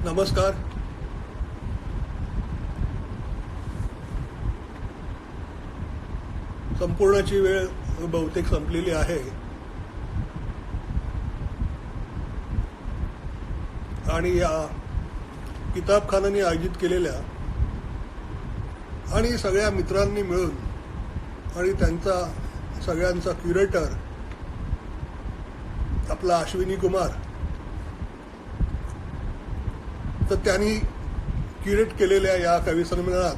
नमस्कार. संपूर्णची वेळ बहुतेक संपलेली आहे आणि या किताबखान्याने आयोजित केलेल्या आणि सगळ्या मित्रांनी मिळून आणि त्यांचा सगळ्यांचा क्युरेटर आपला अश्विनी कुमार, तर त्यांनी क्युरेट केलेल्या या कवी संमेलनात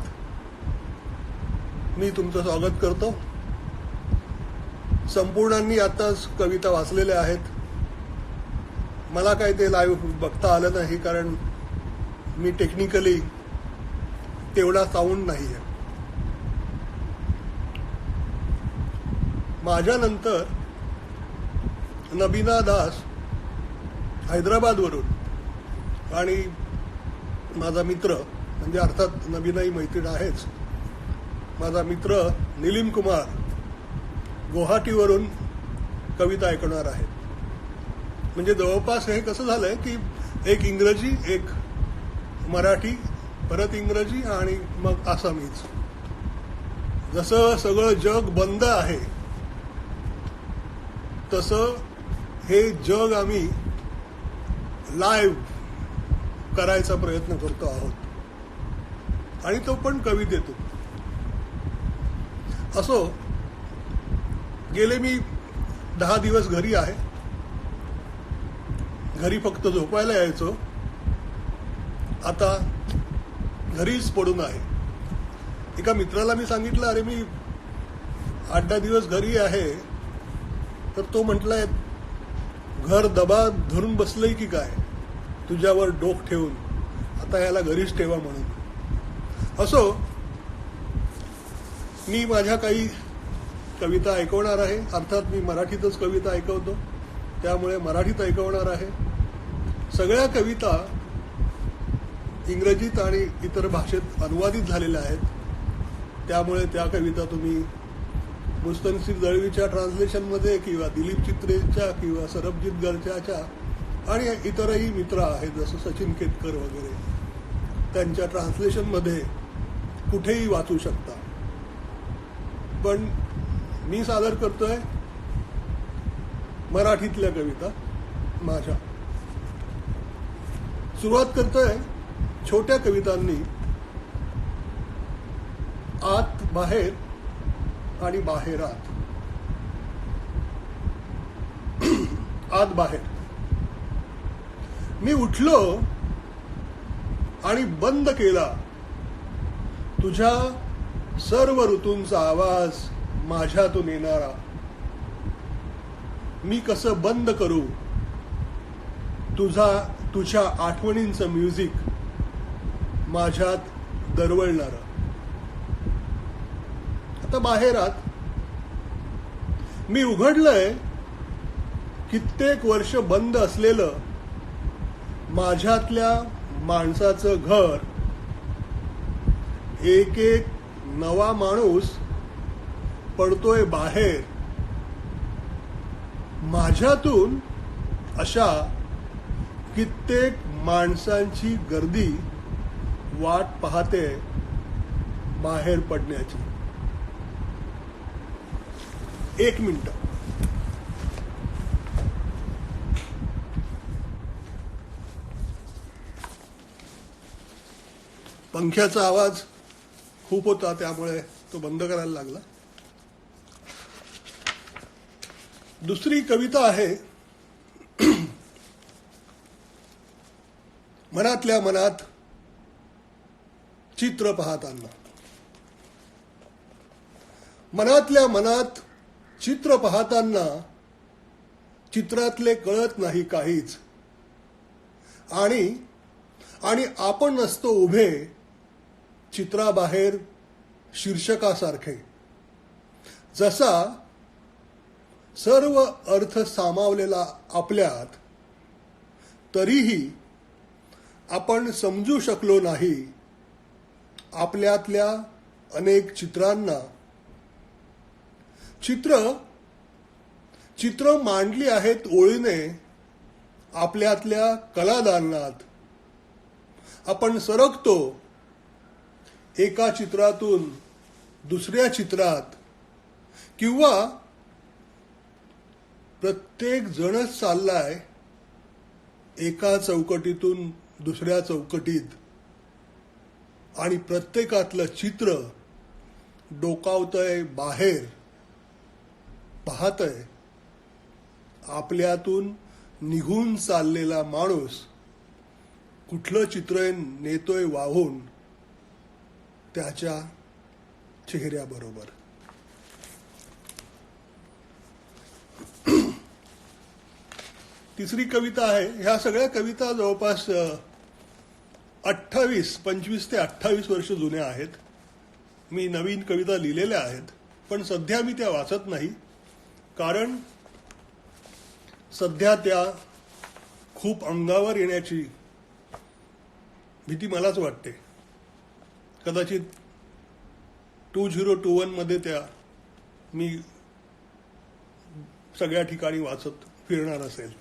मी तुमचं स्वागत करतो. संपूर्णांनी आताच कविता वाचलेल्या आहेत. मला काय ते लाईव्ह बघता आलं नाही, कारण मी टेक्निकली तेवढा साऊंड नाही आहे. माझ्यानंतर नबीना दास हैदराबादवरून आणि माझा मित्र, म्हणजे अर्थात नबीनाही मैत्रीण आहेच, माझा मित्र निलिम कुमार गुवाहाटीवरून कविता ऐकणार आहेत. म्हणजे जवळपास हे कसं झालंय की एक इंग्रजी, एक मराठी, परत इंग्रजी आणि मग आसामीच. जसं सगळं जग बंद आहे तसं हे जग आम्ही लाईव्ह करायचा प्रयत्न करतो आहोत आणि तो पण कवितेतून. असो, गेले मी 10 दिवस घरी आहे. घरी फक्त झोपायला यायचो, आता घरीच पडून आहे. एका मित्राला मी सांगितलं, अरे मी 8-10 दिवस घरी आहे, तर तो म्हटलाय घर दबा धरून बसलंय की काय तुझ्यावर डोक ठेवून, आता याला घरीच ठेवा म्हणून. असो, मी माझ्या काही कविता ऐकवणार आहे. अर्थात मी मराठीतच कविता ऐकवतो, त्यामुळे मराठीत ऐकवणार आहे. सगळ्या कविता इंग्रजीत आणि इतर भाषेत अनुवादित झालेल्या आहेत, त्यामुळे त्या कविता तुम्ही मुस्तनसीर दळवीच्या ट्रान्सलेशनमध्ये किंवा दिलीप चित्रेच्या किंवा सरबजीत गर्च्याच्या आणि इतरही मित्र आहेत जसं सचिन केतकर वगैरे, त्यांच्या ट्रान्सलेशनमध्ये कुठेही वाचू शकता. पण मी सादर करतोय मराठीतल्या कविता माझ्या. सुरुवात करतोय छोट्या कवितांनी. आत बाहेर आणि बाहेर आत. आत बाहेर. मी उठलो आणि बंद केला तुझ्या सर्व ऋतूंचा आवाज माझ्यातून येणारा. मी कसं बंद करू तुझ्या आठवणींचं म्युझिक माझ्यात दरवळणारं. आता बाहेरात. मी उघडलंय कित्येक वर्ष बंद असलेलं माझ्यातल्या माणसाचं घर. एक एक नवा माणूस पडतोय बाहेर माझ्यातून. अशा कित्येक माणसांची गर्दी वाट पाहते बाहेर पडण्याची. 1 मिनिट. पंख्याचा आवाज खूप होता, त्यामुळे तो बंद करायला लागला. दुसरी कविता आहे मनातल्या मनात चित्र पाहताना. मनातल्या मनात चित्र पाहताना चित्रातले कळत नाही काहीच, आणि आपण असतो उभे चित्राबाहेर शीर्षकासारखे. जसा सर्व अर्थ सामावलेला आपल्यात, तरीही आपण समजू शकलो नाही आपल्यातल्या अनेक चित्रांना. चित्र मांडली आहेत ओळीने आपल्यातल्या कलादालनात. आपण सरकतो एका चित्रातून दुसऱ्या चित्रात, किंवा प्रत्येक जणच चाललाय एका चौकटीतून दुसऱ्या चौकटीत, आणि प्रत्येकातलं चित्र डोकावतंय बाहेर, पाहतंय आपल्यातून निघून चाललेला माणूस कुठलं चित्र नेतोय वाहून त्याच्या चेहऱ्याबरोबर. तिसरी कविता आहे. ह्या सगळ्या कविता जवळपास 25 ते 28 वर्ष जुन्या आहेत. मी नवीन कविता लिहिलेल्या आहेत, पण सध्या मी त्या वाचत नाही, कारण सध्या त्या खूप अंगावर येण्याची भीती मलाच वाटते. कदाचित 2021 मध्ये त्या मी सगळ्या ठिकाणी वाचत फिरणार असेल.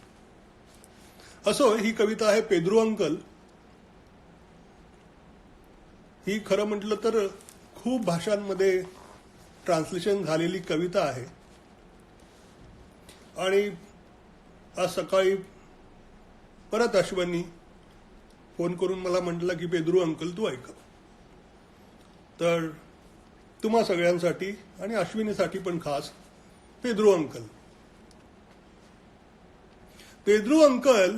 असो, ही कविता आहे पेद्रू अंकल. ही खरं म्हटलं तर खूप भाषांमध्ये ट्रान्सलेशन झालेली कविता आहे. आणि आज सकाळी परत अश्वनी फोन करून मला म्हटलं की पेद्रू अंकल तू ऐक. तर तुम्हा सगळ्यांसाठी आणि अश्विनीसाठी पण खास पेद्रू अंकल. पेद्रू अंकल,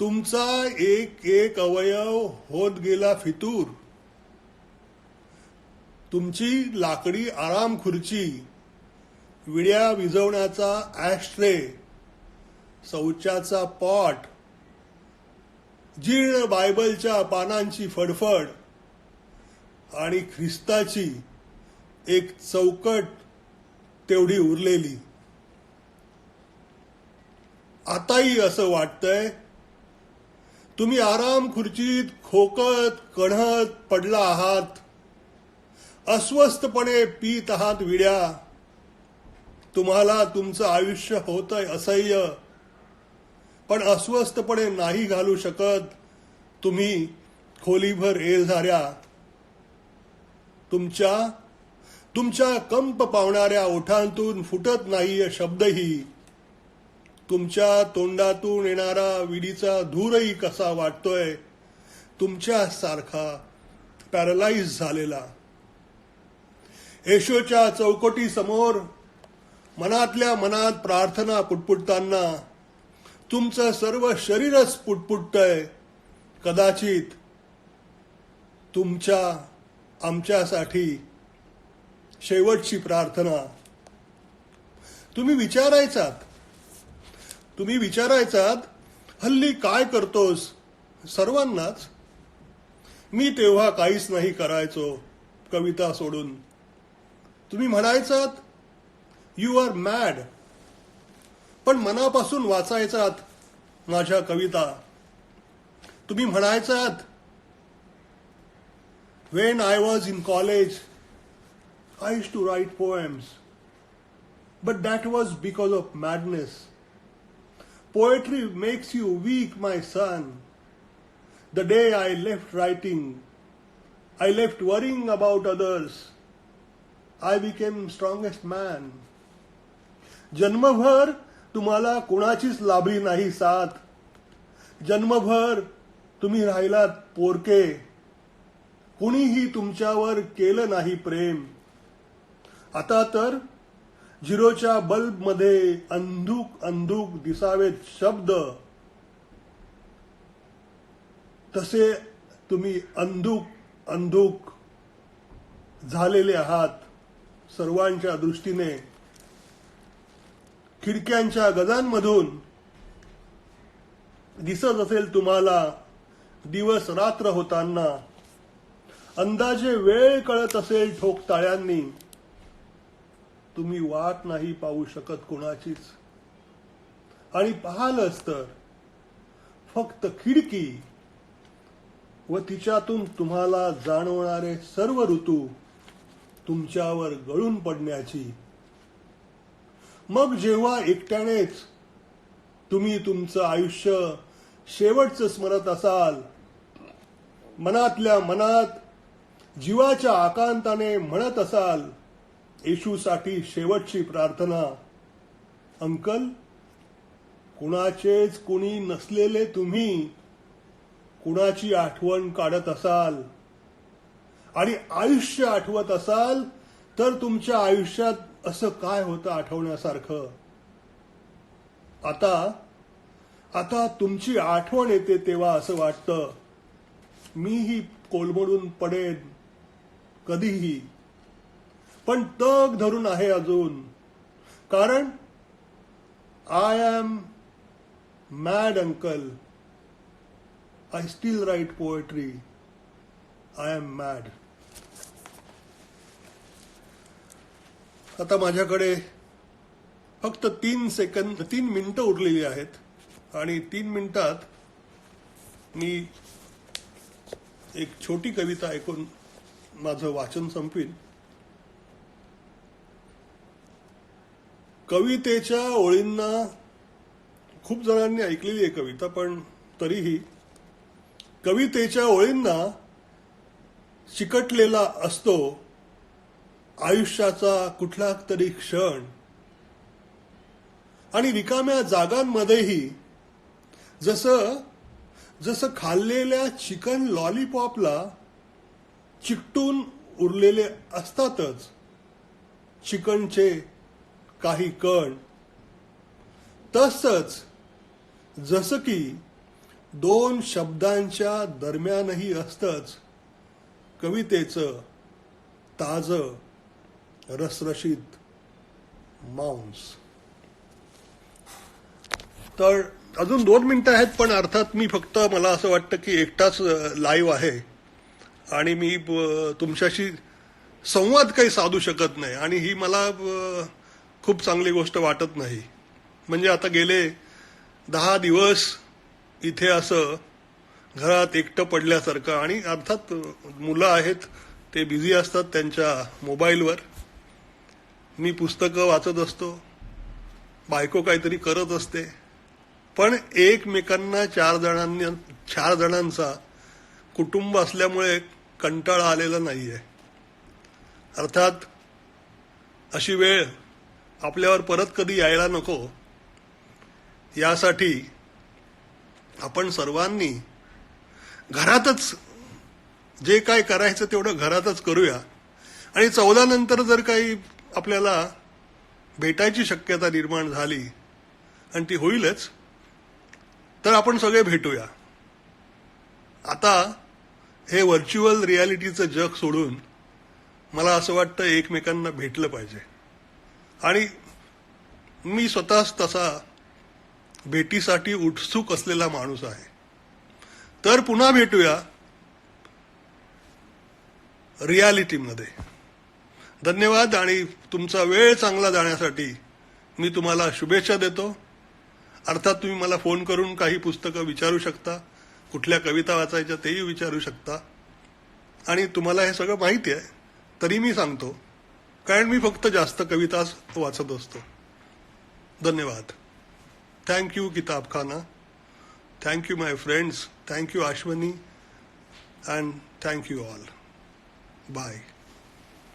तुमचा एक एक अवयव होत गेला फितूर. तुमची लाकडी आराम खुर्ची, विड्या विझवण्याचा ॲशट्रे, शौचाचा पॉट, जीर्ण बायबलच्या पानांची फडफड आणि ख्रिस्ताची एक चौकट तेवढी उरलेली. आताही असं वाटतंय तुम्ही आराम खुर्चीत खोकत कणहत पडला आहात, अस्वस्थपणे पीत आहात विड्या. तुम्हाला तुमचं आयुष्य होतंय असह्य, पण अस्वस्थपणे नाही घालू शकत तुम्ही खोलीभर एलझाऱ्या. तुमच्या कंप पावणाऱ्या ओठांतून फुटत नाहीये शब्दही. तुमच्या तोंडातून येणारा विडीचा धूरही कसा वाटतोय तुमच्यासारखा पॅरलाइज झालेला. येशूच्या चौकटी समोर मनातल्या मनात प्रार्थना पुटपुटताना तुमचं सर्व शरीरच पुटपुटतंय. कदाचित आमच्यासाठी शेवटची प्रार्थना. तुम्ही विचारायचात हल्ली काय करतोस सर्वांनाच. मी तेव्हा काहीच नाही करायचो कविता सोडून. तुम्ही म्हणायचात यू आर मॅड, पण मनापासून वाचायचात माझ्या कविता. तुम्ही म्हणायचात when I was in college I used to write poems, but that was because of madness. Poetry makes you weak, my son. The day I left writing, I left worrying about others, I became strongest man. जन्मभर तुम्हाला कोणाचीच लाभली नाही साथ. जन्मभर तुम्ही राहिलात पोरके. कुणीही तुमच्यावर केलं नाही प्रेम. आता तर झिरोच्या बल्बमध्ये अंधुक दिसावेत शब्द, तसे तुम्ही अंधुक झालेले आहात सर्वांच्या दृष्टीने. खिडक्यांच्या गजांमधून दिसत असेल तुम्हाला दिवस रात्र होताना. अंदाजे वेळ कळत असेल ठोकताळ्यांनी. तुम्ही वाट नाही पाहू शकत कोणाचीच. आणि पाहालच तर फक्त खिडकी व तिच्यातून तुम्हाला जाणवणारे सर्व ऋतू तुमच्यावर गळून पडण्याची. मग जेव्हा एकट्यानेच तुम्ही तुमचं आयुष्य शेवटचं स्मरत असाल, मनातल्या मनात जीवाच्या आकांताने म्हणत असाल येशूसाठी शेवटची प्रार्थना, अंकल, कुणाचेच कुणी नसलेले तुम्ही कुणाची आठवण काढत असाल आणि आयुष्य आठवत असाल तर तुमच्या आयुष्यात असं काय होतं आठवण्यासारखं? आता तुमची आठवण येते तेव्हा असं वाटतं मीही कोलमडून पडेन कधीही, पण तग धरून आहे अजून, कारण I am mad uncle. I still write poetry. I am mad. आता माझ्याकडे फक्त 3 मिनिटं उरलेली आहेत आणि 3 मिनिटात मी एक छोटी कविता ऐकून माझं वाचन संपवीन. कवितेच्या ओळींना खूप जणांनी ऐकलेली आहे कविता, पण तरीही कवितेच्या ओळींना चिकटलेला असतो आयुष्याचा कुठला तरी क्षण, आणि रिकाम्या जागांमध्येही जसं खाल्लेल्या चिकन लॉलीपॉपला चिकटून उरलेले असतातच चिकनचे काही कण, तसंच जसं की 2 शब्दांच्या दरम्यानही असतंच कवितेचं ताजं रसरशीत मांस. तर अजून 2 मिनिटं आहेत, पण अर्थात मी फक्त, मला असं वाटतं की एकटाच लाईव्ह आहे आणि मी तुमच्याशी संवाद काही साधू शकत नाही, आणि ही मला खूप चांगली गोष्ट वाटत नाही. म्हणजे आता गेले 10 दिवस इथे असं घरात एकटं पडल्यासारखं, आणि अर्थात मुलं आहेत ते बिझी असतात त्यांच्या मोबाईलवर, मी पुस्तकं वाचत असतो, बायको काहीतरी करत असते, पण एकमेकांना 4 जणांचा कुटुंब असल्यामुळे कंटाळा आलेला नाहीये. अर्थात अशी वेळ आपल्यावर परत कधी यायला नको, यासाठी आपण सर्वांनी घरातच जे काय करायचं तेवढं घरातच करूया, आणि 14 नंतर जर काही आपल्याला भेटायची शक्यता निर्माण झाली, आणि ती होईलच, तर आपण सगळे भेटूया. आता हे व्हर्च्युअल रियालिटीचं जग सोडून मला असं वाटतं एकमेकांना भेटलं पाहिजे, आणि मी स्वतःच तसा भेटीसाठी उत्सुक असलेला माणूस आहे. तर पुन्हा भेटूया रियालिटीमध्ये. धन्यवाद, आणि तुमचा वेळ चांगला जाण्यासाठी मी तुम्हाला शुभेच्छा देतो. अर्थात तुम्ही मला फोन करून काही पुस्तकं विचारू शकता, कुठल्या कविता वाचायच्या तेही विचारू शकता, आणि तुम्हाला हे सगळं माहिती आहे तरी मी सांगतो, कारण मी फक्त जास्त कविताच वाचत असतो. धन्यवाद. Thank you Kitabkhana. Thank you my friends. Thank you Ashwini. And thank you all. Bye.